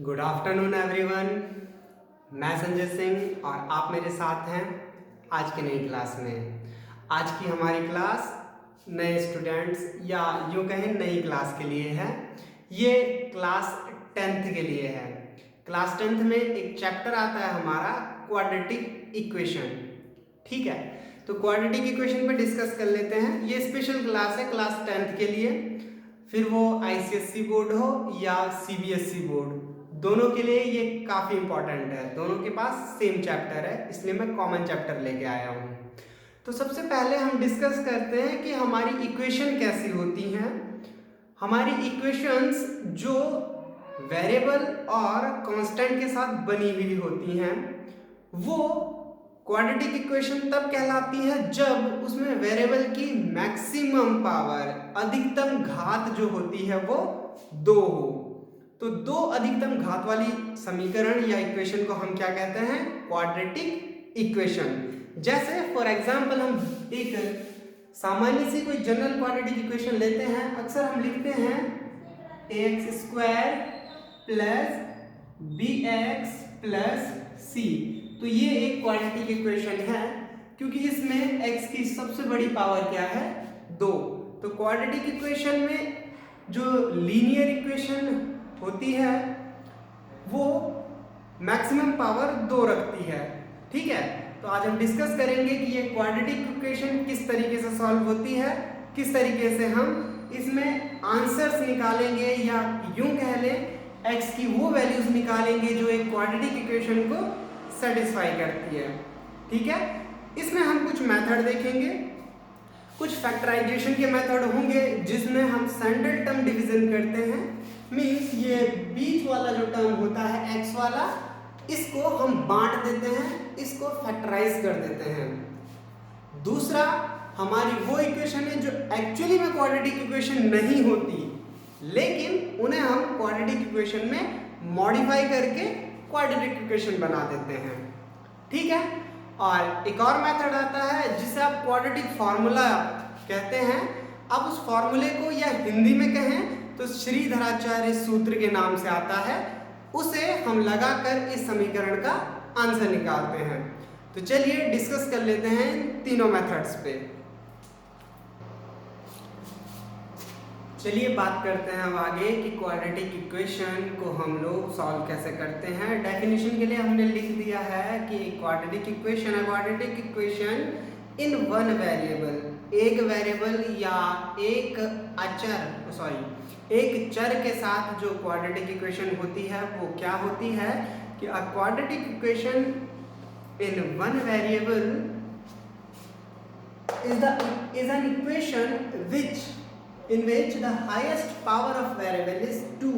Good afternoon everyone. मैं संजय सिंह और आप मेरे साथ हैं आज की नई क्लास में। आज की हमारी क्लास नए स्टूडेंट्स या यूँ कहें नई क्लास के लिए है। ये क्लास 10th के लिए है। क्लास 10th में एक चैप्टर आता है हमारा क्वाड्रेटिक इक्वेशन। ठीक है, तो क्वाड्रेटिक इक्वेशन पे डिस्कस कर लेते हैं। ये स्पेशल क्लास है क्लास 10th के लिए, फिर वो आईसीएसई बोर्ड हो या सीबीएसई बोर्ड, दोनों के लिए ये काफ़ी इंपॉर्टेंट है। दोनों के पास सेम चैप्टर है, इसलिए मैं कॉमन चैप्टर लेके आया हूँ। तो सबसे पहले हम डिस्कस करते हैं कि हमारी इक्वेशन कैसी होती हैं। हमारी इक्वेशंस जो वेरिएबल और कांस्टेंट के साथ बनी हुई होती हैं वो क्वाड्रेटिक इक्वेशन तब कहलाती है जब उसमें वेरिएबल की मैक्सिमम पावर, अधिकतम घात जो होती है वो 2 हो। तो 2 अधिकतम घात वाली समीकरण या इक्वेशन को हम क्या कहते हैं? Quadratic equation. जैसे फॉर एग्जांपल हम एक सामान्य सी कोई जनरल क्वाड्रेटिक इक्वेशन लेते हैं। अक्सर हम लिखते हैं ax² plus bx plus c। तो ये एक क्वाड्रेटिक इक्वेशन है क्योंकि इसमें x की सबसे बड़ी पावर क्या है? 2। तो क्वाड्रेटिक इक्वेशन में जो लीनियर इक्वेशन होती है वो मैक्सिमम पावर 2 रखती है। ठीक है, तो आज हम डिस्कस करेंगे कि ये क्वाड्रेटिक इक्वेशन किस तरीके से सॉल्व होती है, किस तरीके से हम इसमें आंसर्स निकालेंगे या यूं कह लें x की वो वैल्यूज निकालेंगे जो एक क्वाड्रेटिक इक्वेशन को सेटिस्फाई करती है। ठीक है, इसमें हम कुछ मेथड देखेंगे, कुछ फैक्टराइजेशन के मेथड होंगे जिसमें हम सेंट्रल टर्म डिवीजन करते हैं। मीन्स ये बीच वाला जो टर्म होता है x वाला, इसको हम बांट देते हैं, इसको फैक्टराइज कर देते हैं। दूसरा, हमारी वो इक्वेशन है जो एक्चुअली में क्वाड्रेटिक इक्वेशन नहीं होती, लेकिन उन्हें हम क्वाड्रेटिक इक्वेशन में मॉडिफाई करके क्वाड्रेटिक इक्वेशन बना देते हैं। ठीक है, और एक और मेथड आता है जिसे आप क्वाड्रेटिक फार्मूला कहते हैं। अब उस फार्मूले को या हिंदी में कहें तो श्रीधराचार्य सूत्र के नाम से आता है, उसे हम लगाकर इस समीकरण का आंसर निकालते हैं। तो चलिए डिस्कस कर लेते हैं तीनों मेथड्स पे। चलिए बात करते हैं अब आगे कि क्वाड्रेटिक इक्वेशन को हम लोग सॉल्व कैसे करते हैं। डेफिनेशन के लिए हमने लिख दिया है कि क्वाड्रेटिक इक्वेशन है quadratic equation in one variable, एक वेरिएबल या एक एक चर के साथ जो क्वाड्रेटिक इक्वेशन होती है वो क्या होती है कि a quadratic equation in one variable is an equation in which the highest power of variable is 2।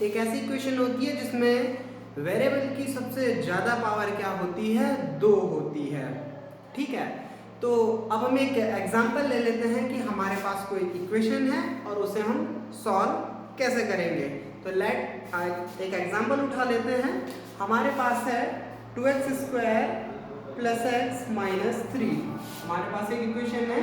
एक ऐसी इक्वेशन होती है जिसमें वेरिएबल की सबसे ज़्यादा पावर क्या होती है? 2 होती है। ठीक है, तो अब हम एक एग्जांपल ले लेते हैं कि हमारे पास कोई इक्वेशन है और उसे हम सॉल्व कैसे करेंगे। तो एक एग्जांपल उठा लेते हैं। हमारे पास है 2x² प्लस x माइनस 3। हमारे पास एक इक्वेशन है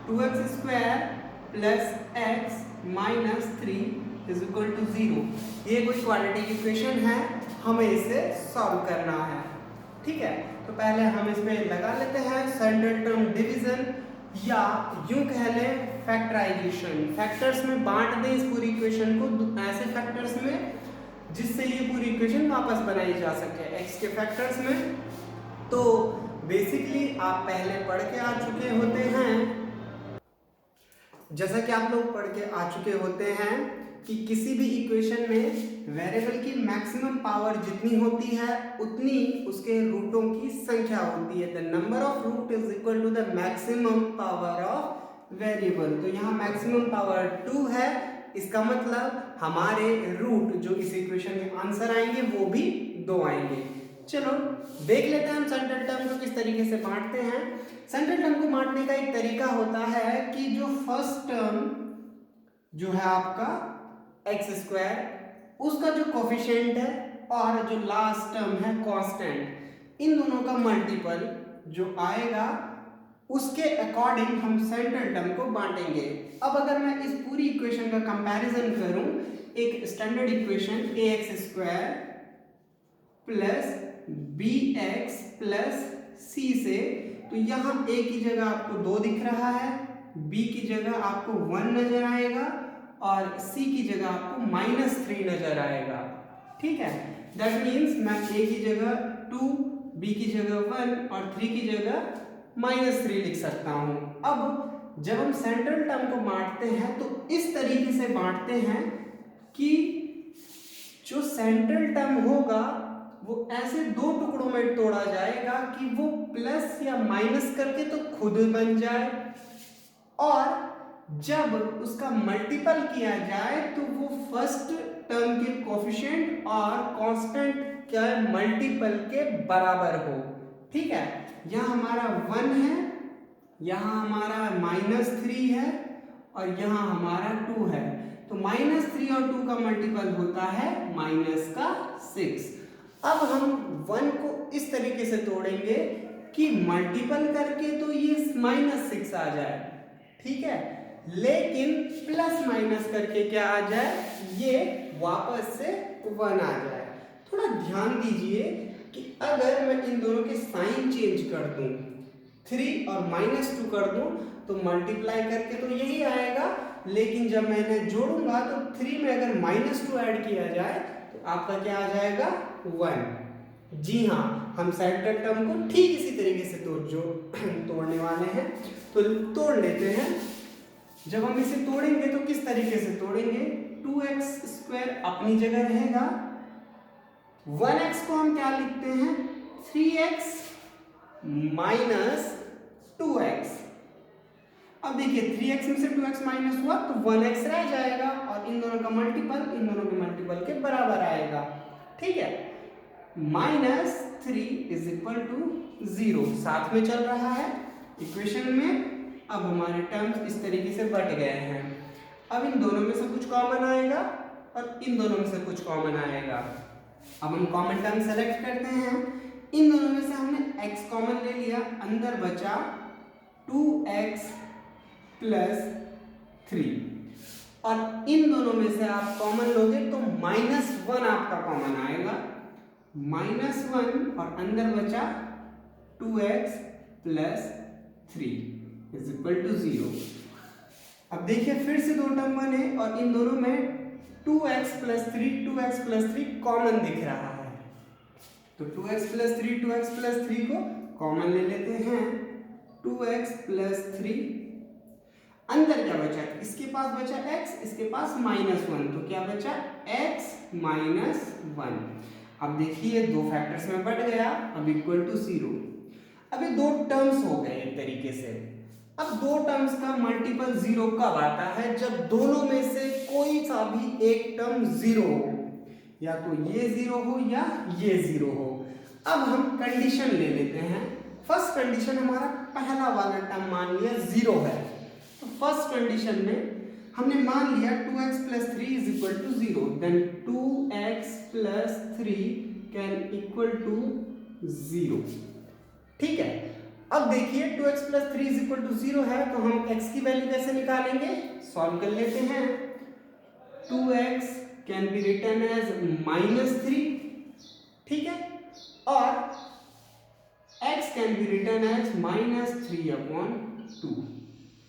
2x² plus x minus 3 is equal to 0। ये कोई क्वाड्रेटिक इक्वेशन है, हमें इसे सॉल्व करना है। ठीक है, तो पहले हम इसमें लगा लेते हैं सेंट्रल टर्म डिवीजन या यूं कह लें फैक्टराइजेशन। फैक्टर्स में बांट दें इस पूरी इक्वेशन को ऐसे फैक्टर्स में जिससे ये पूरी इक्वेशन वापस बनाई जा सके x के फैक्टर्स में। तो बेसिकली आप पहले पढ़ के आ चुके होते हैं, जैसा कि आप लोग पढ़ के आ चुके होते हैं कि किसी भी इक्वेशन में वेरिएबल की मैक्सिमम पावर जितनी होती है उतनी उसके रूटों की संख्या होती है। The number of root is equal to the maximum power of variable. तो यहाँ मैक्सिमम पावर 2 है, इसका मतलब हमारे रूट जो इस इक्वेशन के आंसर आएंगे वो भी 2 आएंगे। चलो देख लेते हैं हम सेंट्रल टर्म को किस तरीके से बांटते हैं। सेंट्रल टर्म को बांटने का एक तरीका होता है कि जो फर्स्ट टर्म जो है आपका x², उसका जो कोफिशिएंट है और जो लास्ट टर्म है कांस्टेंट, इन दोनों का मल्टीपल जो आएगा उसके अकॉर्डिंग हम सेंट्रल टर्म को बांटेंगे। अब अगर मैं इस पूरी इक्वेशन का कंपैरिजन करूं एक standard equation ax² plus bx plus c से, तो यहाँ a की जगह आपको 2 दिख रहा है, b की जगह आपको 1 नजर आएगा और c की जगह आपको -3 नजर आएगा। ठीक है, दैट मीन्स मैं a की जगह 2, b की जगह 1 और 3 की जगह -3 लिख सकता हूँ। अब जब हम सेंट्रल टर्म को बांटते हैं तो इस तरीके से बांटते हैं कि जो सेंट्रल टर्म होगा वो ऐसे 2 टुकड़ों में तोड़ा जाएगा कि वो प्लस या माइनस करके तो खुद बन जाए, और जब उसका मल्टीपल किया जाए तो वो फर्स्ट टर्म के कोफिशिएंट और कांस्टेंट के मल्टीपल के बराबर हो। ठीक है, यहाँ हमारा 1 है, यहाँ हमारा -3 है और यहाँ हमारा 2 है, तो -3 और 2 का मल्टीपल होता है -6। अब हम 1 को इस तरीके से तोड़ेंगे कि मल्टीपल करके तो ये -6 आ जाए। ठीक है, लेकिन प्लस माइनस करके क्या आ जाए, ये वापस से 1 आ जाए। थोड़ा ध्यान दीजिए कि अगर मैं इन दोनों के साइन चेंज कर दूं, 3 और -2 कर दूं, तो मल्टीप्लाई करके तो यही आएगा, लेकिन जब मैं इन्हें जोड़ूंगा तो 3 में अगर -2 ऐड किया जाए तो आपका क्या आ जाएगा, 1। जी हाँ, हम सेंट्रल टर्म को ठीक इसी तरीके से तोड़ने वाले हैं, तो तोड़ लेते हैं। जब हम इसे तोड़ेंगे तो किस तरीके से तोड़ेंगे, 2x² अपनी जगह रहेगा, 1x को हम क्या लिखते हैं, 3x - 2x। अब देखिए 3x में से 2x माइनस हुआ तो 1x रह जाएगा और इन दोनों का मल्टीपल इन दोनों के मल्टीपल के बराबर आएगा। ठीक है, -3 = 0 साथ में चल रहा है इक्वेशन में। अब हमारे टर्म्स इस तरीके से बट गए हैं। अब इन दोनों में से कुछ कॉमन आएगा और इन दोनों में से कुछ कॉमन आएगा। अब हम कॉमन टर्म सेलेक्ट करते हैं। इन दोनों में से हमने x कॉमन ले लिया, अंदर बचा 2x + 3, और इन दोनों में से आप कॉमन लोगे तो -1 आपका कॉमन आएगा, -1 और अंदर बचा 2x + 3 = 0। अब देखिए फिर से 2 टर्म बने और इन दोनों में 2x + 3 कॉमन दिख रहा है, तो 2x + 3 को कॉमन ले लेते हैं। 2x + 3 अंदर क्या बचा, इसके पास बचा x, इसके पास -1, तो क्या बचा, x - 1। अब देखिए 2 फैक्टर्स में बढ़ गया, अब = 0। अब ये 2 टर्म्स हो गए एक तरीके से। अब 2 टर्म्स का मल्टीपल 0 कब आता है, जब दोनों में से कोई सा भी एक टर्म 0 हो, या तो ये 0 हो या ये 0 हो। अब हम कंडीशन ले लेते हैं। फर्स्ट कंडीशन हमारा पहला वाला टर्म मान लिया 0 है, तो फर्स्ट कंडीशन में हमने मान लिया 2x + 3 = 0, देन 2x + 3 कैन = 0। ठीक है, अब देखिए 2x + 3 = 0 है, तो हम x की वैल्यू कैसे निकालेंगे, सॉल्व कर लेते हैं। 2x can be written as -3, ठीक है, और x can be written as -3/2।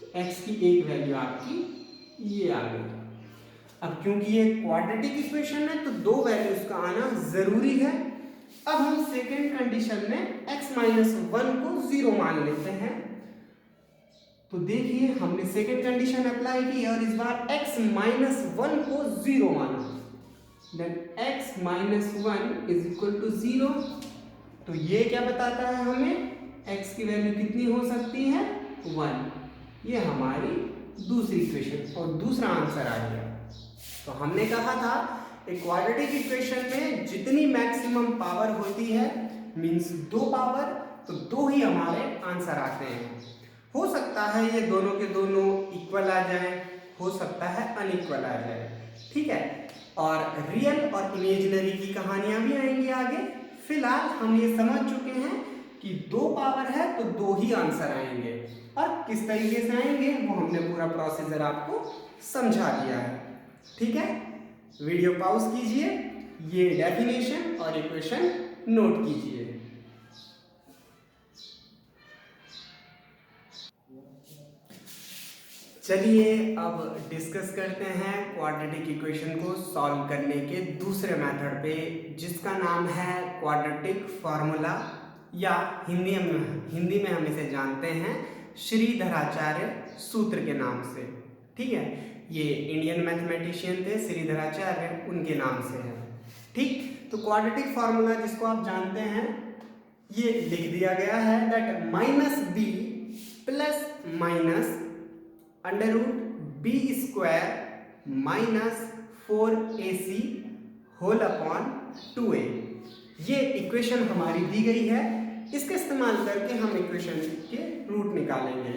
तो x की एक वैल्यू आपकी ये आ गई। अब क्योंकि ये क्वाड्रेटिक इक्वेशन है तो 2 वैल्यूज का आना जरूरी है। अब हम सेकेंड कंडीशन में x - 1 को 0 मान लेते हैं। तो देखिए हमने सेकेंड कंडीशन अप्लाई की और इस बार x - 1 को 0 माना, देन x - 1 = 0। तो ये क्या बताता है हमें, x की वैल्यू कितनी हो सकती है, 1। ये हमारी दूसरी इक्वेशन और दूसरा आंसर आ गया। तो हमने कहा था एक क्वाड्रेटिक इक्वेशन में जितनी मैक्सिमम पावर होती है, मींस 2 पावर, तो 2 ही हमारे आंसर आते हैं। हो सकता है ये दोनों के दोनों इक्वल आ जाए, हो सकता है अनइक्वल आ जाए। ठीक है, और रियल और इमेजिनरी की कहानियां भी आएंगी आगे। फिलहाल हम ये समझ चुके हैं कि 2 पावर है तो 2 ही आंसर आएंगे, और किस तरीके से आएंगे वो हमने पूरा प्रोसीजर आपको समझा दिया है। ठीक है, वीडियो पॉज कीजिए, ये डेफिनेशन और इक्वेशन नोट कीजिए। चलिए अब डिस्कस करते हैं क्वाड्रेटिक इक्वेशन को सॉल्व करने के दूसरे मेथड पे, जिसका नाम है क्वाड्रेटिक फार्मूला, या हिंदी में हम इसे जानते हैं श्रीधराचार्य सूत्र के नाम से। ठीक है, ये इंडियन मैथमेटिशियन थे श्रीधराचार्य, उनके नाम से है। ठीक, तो क्वाड्रेटिक फार्मूला जिसको आप जानते हैं, ये लिख दिया गया है that -b plus minus under root B square minus 4ac whole upon 2a। ये इक्वेशन हमारी दी गई है, इसका इस्तेमाल करके हम इक्वेशन के रूट निकालेंगे।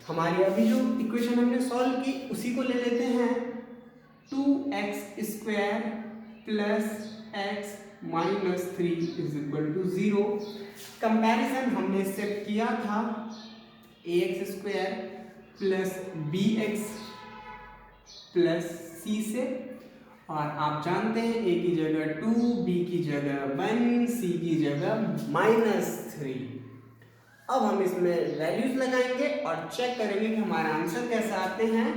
हमारी अभी जो इक्वेशन हमने सॉल्व की उसी को ले लेते हैं, 2x square plus x minus 3 is equal to 0। Comparison हमने इससे किया था ax square plus bx plus c से, और आप जानते हैं a की जगह 2, b की जगह 1, c की जगह -3। अब हम इसमें वैल्यूज लगाएंगे और चेक करेंगे कि हमारा आंसर कैसे आते हैं।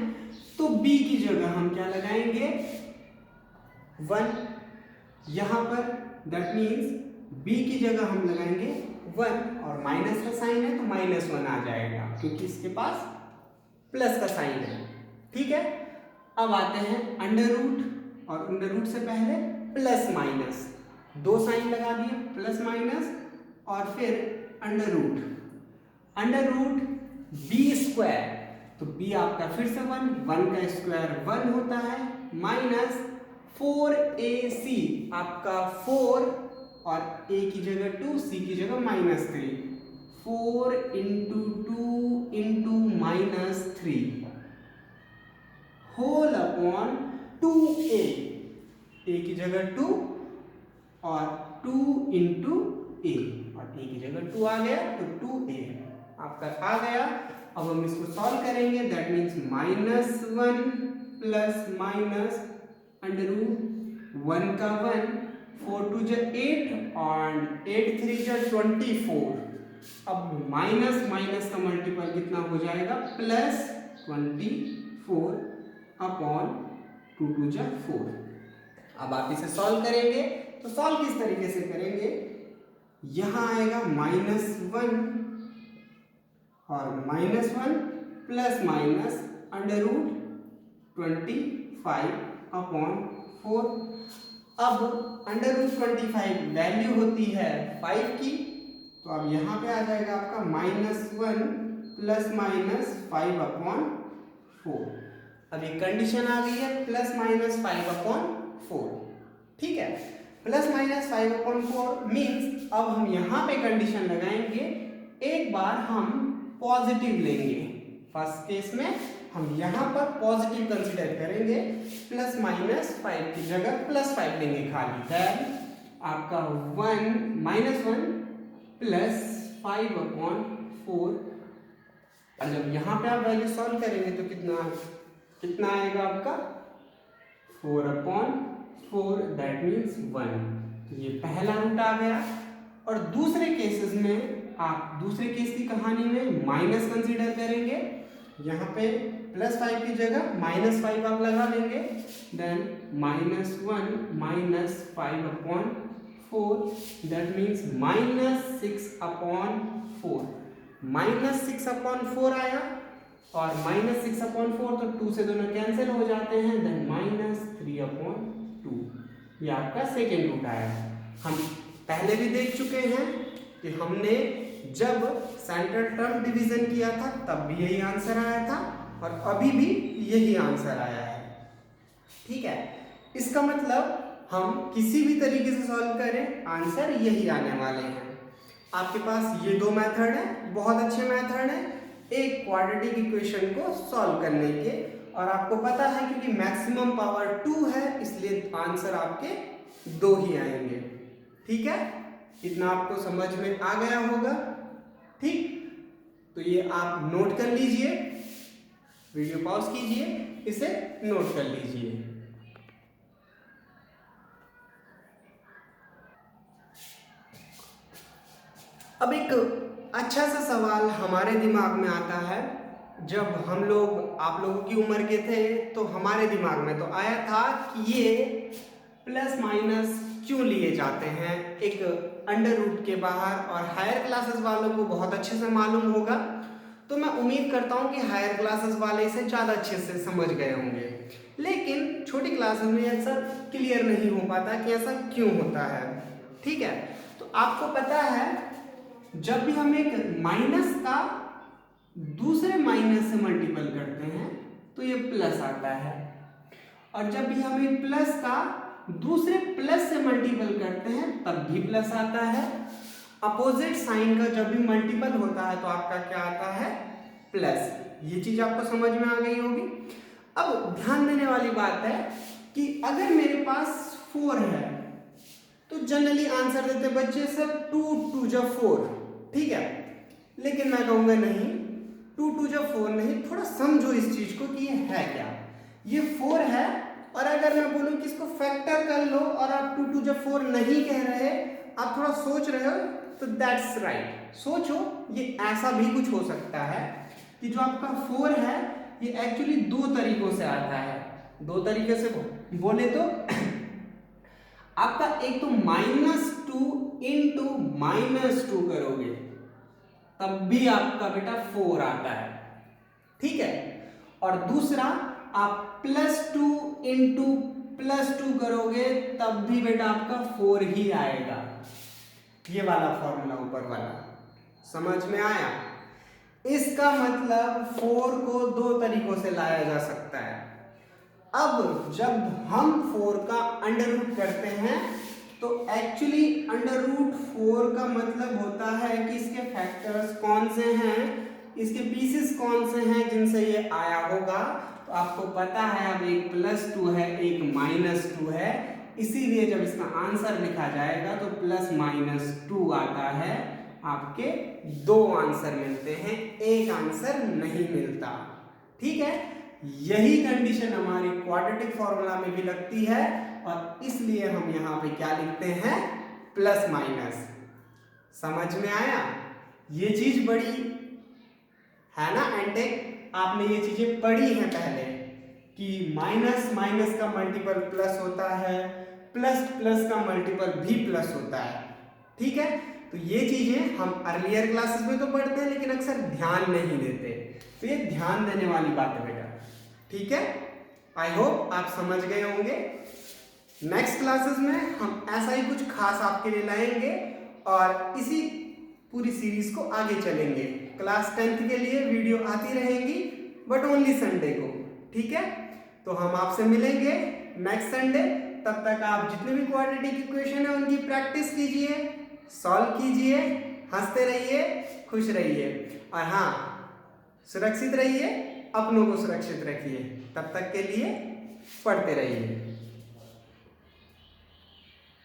तो b की जगह हम क्या लगाएंगे 1 यहां पर, दैट मीन्स b की जगह हम लगाएंगे 1, और माइनस का साइन है तो -1 आ जाएगा क्योंकि इसके पास प्लस का साइन है। ठीक है, अब आते हैं अंडर रूट, और अंडर रूट से पहले प्लस माइनस, दो साइन लगा दिए प्लस माइनस, और फिर अंडर रूट बी स्क्वायर, तो बी आपका फिर से 1 का स्क्वायर 1 होता है, माइनस 4ac आपका 4 और a की जगह 2, c की जगह -3, 4 into 2 into -3 whole upon 2a, a की जगह 2 और 2 इंटू a, और a की जगह 2 आ गया तो 2a आपका आ गया। अब हम इसको सॉल्व करेंगे, that means -1 plus minus under root 1 का 1, 4 2 जा 8 और 8 3 जा 24। अब माइनस माइनस का मल्टीपल कितना हो जाएगा प्लस 24 अपॉन 2 2 जा 4। अब आप इसे सॉल्व करेंगे तो सॉल्व किस तरीके से करेंगे, यहां आएगा -1 और -1 plus minus under root 25 upon 4। अब अंडर रूट 25 वैल्यू होती है 5 की, तो अब यहाँ पे आ जाएगा आपका -1 प्लस माइनस 5 अपॉन 4। अब ये कंडीशन आ गई है प्लस माइनस 5 अपॉन 4। ठीक है, प्लस माइनस 5 अपॉन 4 मीन्स अब हम यहाँ पे कंडीशन लगाएंगे, एक बार हम पॉजिटिव लेंगे। फर्स्ट केस में हम यहाँ पर पॉजिटिव कंसीडर करेंगे, प्लस माइनस 5 की जगह प्लस 5 लेंगे खाली, देन आपका -1 प्लस 5 अपॉन 4। और जब यहाँ पे आप वैल्यू सॉल्व करेंगे तो कितना आएगा आपका 4 अपॉन 4, दैट मीन्स 1। तो ये पहला रूट आ गया। और दूसरे केसेस में आप दूसरे केस की कहानी में माइनस कंसीडर करेंगे, यहाँ पे +5 की जगह -5 आप लगा लेंगे, then -1 minus 5 upon 4, that means -6 upon 4। -6 upon 4 आया, और -6 अपॉन 4 तो 2 से दोनों कैंसिल हो जाते हैं, देन -3 अपॉन 2। ये आपका सेकेंड रूट आया। हम पहले भी देख चुके हैं कि हमने जब सेंट्रल टर्म डिवीजन किया था तब भी यही आंसर आया था, और अभी भी यही आंसर आया है। ठीक है, इसका मतलब हम किसी भी तरीके से सॉल्व करें आंसर यही आने वाले हैं। आपके पास ये दो मेथड है, बहुत अच्छे मेथड है एक क्वाड्रेटिक इक्वेशन को सॉल्व करने के, और आपको पता है क्योंकि मैक्सिमम पावर 2 है इसलिए आंसर आपके 2 ही आएंगे। ठीक है, इतना आपको समझ में आ गया होगा। ठीक, तो ये आप नोट कर लीजिए, वीडियो पॉज कीजिए, इसे नोट कर लीजिए। अब एक अच्छा सा सवाल हमारे दिमाग में आता है, जब हम लोग आप लोगों की उम्र के थे तो हमारे दिमाग में तो आया था कि ये प्लस माइनस क्यों लिए जाते हैं एक अंडर रूट के बाहर, और हायर क्लासेस वालों को बहुत अच्छे से मालूम होगा। तो मैं उम्मीद करता हूँ कि हायर क्लासेस वाले इसे ज़्यादा अच्छे से समझ गए होंगे, लेकिन छोटी क्लासेस में ऐसा क्लियर नहीं हो पाता कि ऐसा क्यों होता है। ठीक है, तो आपको पता है जब भी हम एक माइनस का दूसरे माइनस से मल्टीपल करते हैं तो ये प्लस आता है, और जब भी हम एक प्लस का दूसरे प्लस से मल्टीपल करते हैं तब भी प्लस आता है। अपोजिट साइन का जब भी मल्टीपल होता है तो आपका क्या आता है, प्लस। ये चीज आपको समझ में आ गई होगी। अब ध्यान देने वाली बात है कि अगर मेरे पास 4 है तो जनरली आंसर देते बच्चे सर 2 2 जा 4, ठीक है, लेकिन मैं कहूंगा नहीं, 2 2 जा 4 नहीं, थोड़ा समझो इस चीज को कि ये है क्या। ये 4 है, और अगर मैं बोलूं कि इसको फैक्टर कर लो और आप 2 2 जा 4 नहीं कह रहे, आप थोड़ा सोच रहे हो, तो दैट्स राइट। सोचो, ये ऐसा भी कुछ हो सकता है कि जो आपका 4 है ये एक्चुअली 2 तरीकों से आता है। 2 तरीके से बोले तो आपका एक तो -2 इंटू -2 करोगे तब भी आपका बेटा 4 आता है, ठीक है, और दूसरा आप +2 इंटू +2 करोगे तब भी बेटा आपका 4 ही आएगा। ये वाला फॉर्मूला ऊपर वाला समझ में आया। इसका मतलब 4 को 2 तरीकों से लाया जा सकता है। अब जब हम 4 का अंडर रूट करते हैं तो एक्चुअली अंडर रूट 4 का मतलब होता है कि इसके फैक्टर्स कौन से हैं, इसके पीसेस कौन से हैं जिनसे ये आया होगा। तो आपको पता है अब एक +2 है एक -2 है, इसीलिए जब इसका आंसर लिखा जाएगा तो +-2 आता है। आपके 2 आंसर मिलते हैं, एक आंसर नहीं मिलता, ठीक है। यही कंडीशन हमारी क्वाड्रेटिक फॉर्मूला में भी लगती है, और इसलिए हम यहाँ पे क्या लिखते हैं, +-। समझ में आया। ये चीज बड़ी है ना एंटेक, आपने ये चीजें पढ़ी हैं पहले कि माइनस माइनस का मल्टीपल प्लस होता है, प्लस प्लस का मल्टीपल भी प्लस होता है, ठीक है। तो ये चीजें हम अर्लियर क्लासेस में तो पढ़ते हैं लेकिन अक्सर ध्यान नहीं देते, तो ये ध्यान देने वाली बात है बेटा, ठीक है। आई होप आप समझ गए होंगे। नेक्स्ट क्लासेस में हम ऐसा ही कुछ खास आपके लिए लाएंगे और इसी पूरी सीरीज को आगे चलेंगे। क्लास 10th के लिए वीडियो आती रहेंगी बट ओनली संडे को, ठीक है। तो हम आपसे मिलेंगे नेक्स्ट संडे। तब तक आप जितने भी क्वाड्रेटिक इक्वेशन है उनकी प्रैक्टिस कीजिए, सॉल्व कीजिए, हंसते रहिए, खुश रहिए, और हाँ, सुरक्षित रहिए, अपनों को सुरक्षित रखिए। तब तक के लिए पढ़ते रहिए।